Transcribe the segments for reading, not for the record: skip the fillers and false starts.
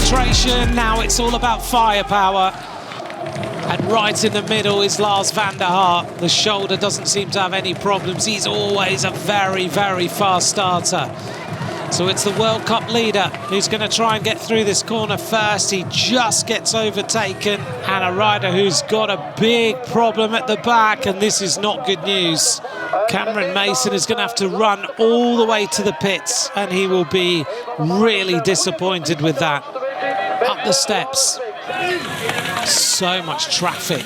concentration. Now it's all about firepower. And right in the middle is Lars van der Haar. The shoulder doesn't seem to have any problems. He's always a very, very fast starter. So it's the World Cup leader who's going to try and get through this corner first. He just gets overtaken. And a rider who's got a big problem at the back. And this is not good news. Cameron Mason is going to have to run all the way to the pits. And he will be really disappointed with that. Up the steps. So much traffic.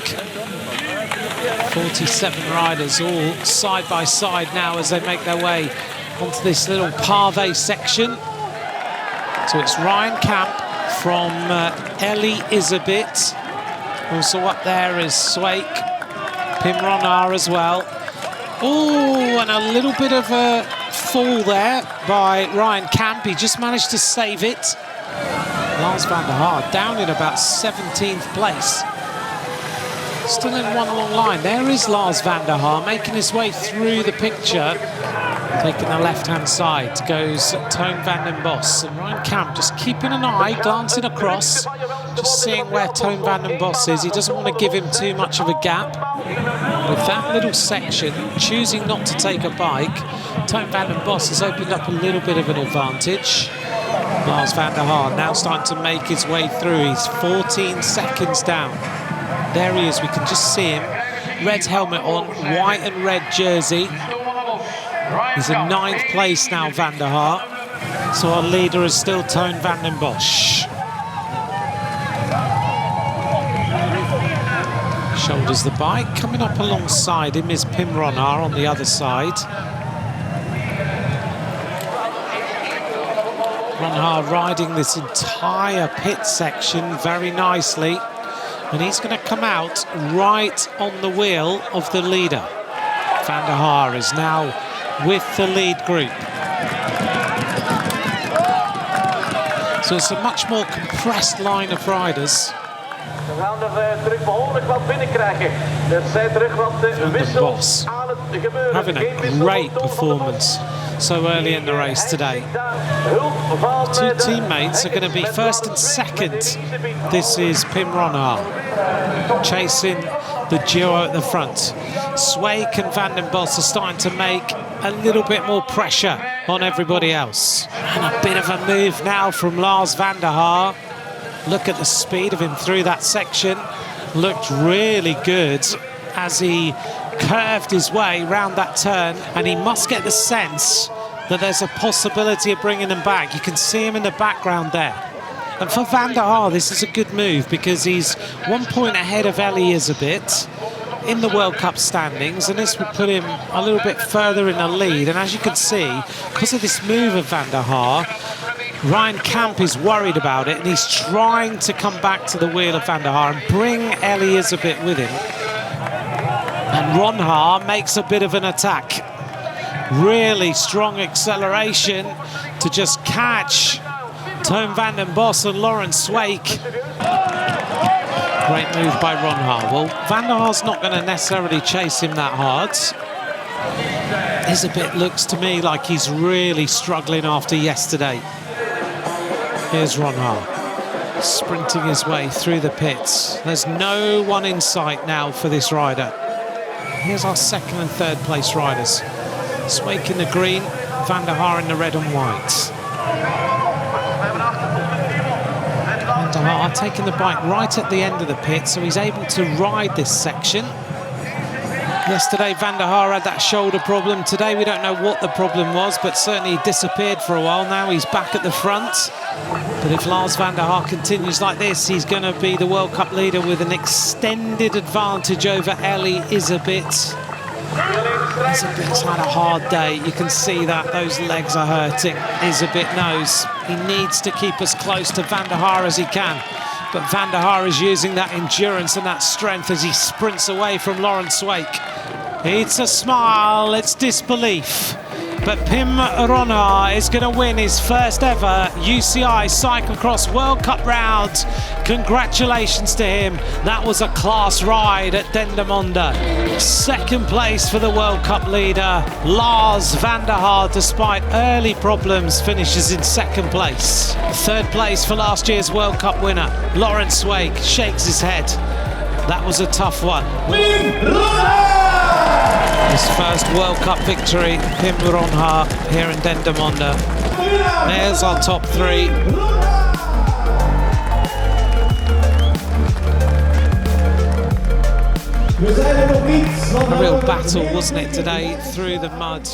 47 riders all side by side now as they make their way onto this little pavé section. So it's Ryan Kamp from Ellie Isabit. Also up there is Sweik, Pim Ronhaar as well. Oh, and a little bit of a fall there by Ryan Kamp. He just managed to save it. Lars van der Haar down in about 17th place. Still in one long line. There is Lars van der Haar making his way through the picture. Taking the left-hand side goes Toon van den Bos. And Ryan Kamp just keeping an eye, glancing across, just seeing where Toon van den Bos is. He doesn't want to give him too much of a gap. With that little section, choosing not to take a bike, Toon van den Bos has opened up a little bit of an advantage. Lars van der Haar now starting to make his way through. He's 14 seconds down. There he is, we can just see him. Red helmet on, white and red jersey. He's in 9th place now, van der Haar. So our leader is still Toon van den Bos. Shoulders the bike. Coming up alongside him is Pim Ronhaar on the other side. Ronhaar riding this entire pit section very nicely. And he's going to come out right on the wheel of the leader. Van der Haar is now with the lead group. So it's a much more compressed line of riders. Van den Bos having a great performance so early in the race today. Two teammates are going to be first and second. This is Pim Ronhaar chasing the duo at the front. Sweik and Van den Bos are starting to make a little bit more pressure on everybody else. And a bit of a move now from Lars van der Haar. Look at the speed of him through that section. Looked really good as he curved his way round that turn, and he must get the sense that there's a possibility of bringing them back. You can see him in the background there. And for van der Haar, this is a good move because he's 1 point ahead of Ellie Isabit in the World Cup standings, and this would put him a little bit further in the lead. And as you can see, because of this move of van der Haar, Ryan Kamp is worried about it, and he's trying to come back to the wheel of van der Haar and bring Ellie Isabit with him. And Ronhaar makes a bit of an attack. Really strong acceleration to just catch Toon van den Bos and Laurens Sweik. Great move by Ronhaar. Well, van der Haar's not going to necessarily chase him that hard. Isabit looks to me like he's really struggling after yesterday. Here's Ronhaar, sprinting his way through the pits. There's no one in sight now for this rider. Here's our second and third place riders. Sweik in the green, van der Haar in the red and white. Van der Haar taking the bike right at the end of the pit, so he's able to ride this section. Yesterday, van der Haar had that shoulder problem. Today, we don't know what the problem was, but certainly he disappeared for a while. Now he's back at the front. But if Lars van der Haar continues like this, he's going to be the World Cup leader with an extended advantage over Ellie Isabit. Isabit's had a hard day. You can see that those legs are hurting. Isabit knows he needs to keep as close to van der Haar as he can. But van der Haar is using that endurance and that strength as he sprints away from Laurens Sweik. It's a smile, it's disbelief. but Pim Ronhaar is going to win his first ever UCI Cyclo-cross World Cup round. Congratulations to him. That was a class ride at Dendermonde. Second place for the World Cup leader, Lars van der Haar, despite early problems, finishes in second place. Third place for last year's World Cup winner, Lawrence Swake, shakes his head. That was a tough one. His first World Cup victory, Pim Ronhaar, here in Dendermonde. There's our top three. A real battle, wasn't it, today, through the mud.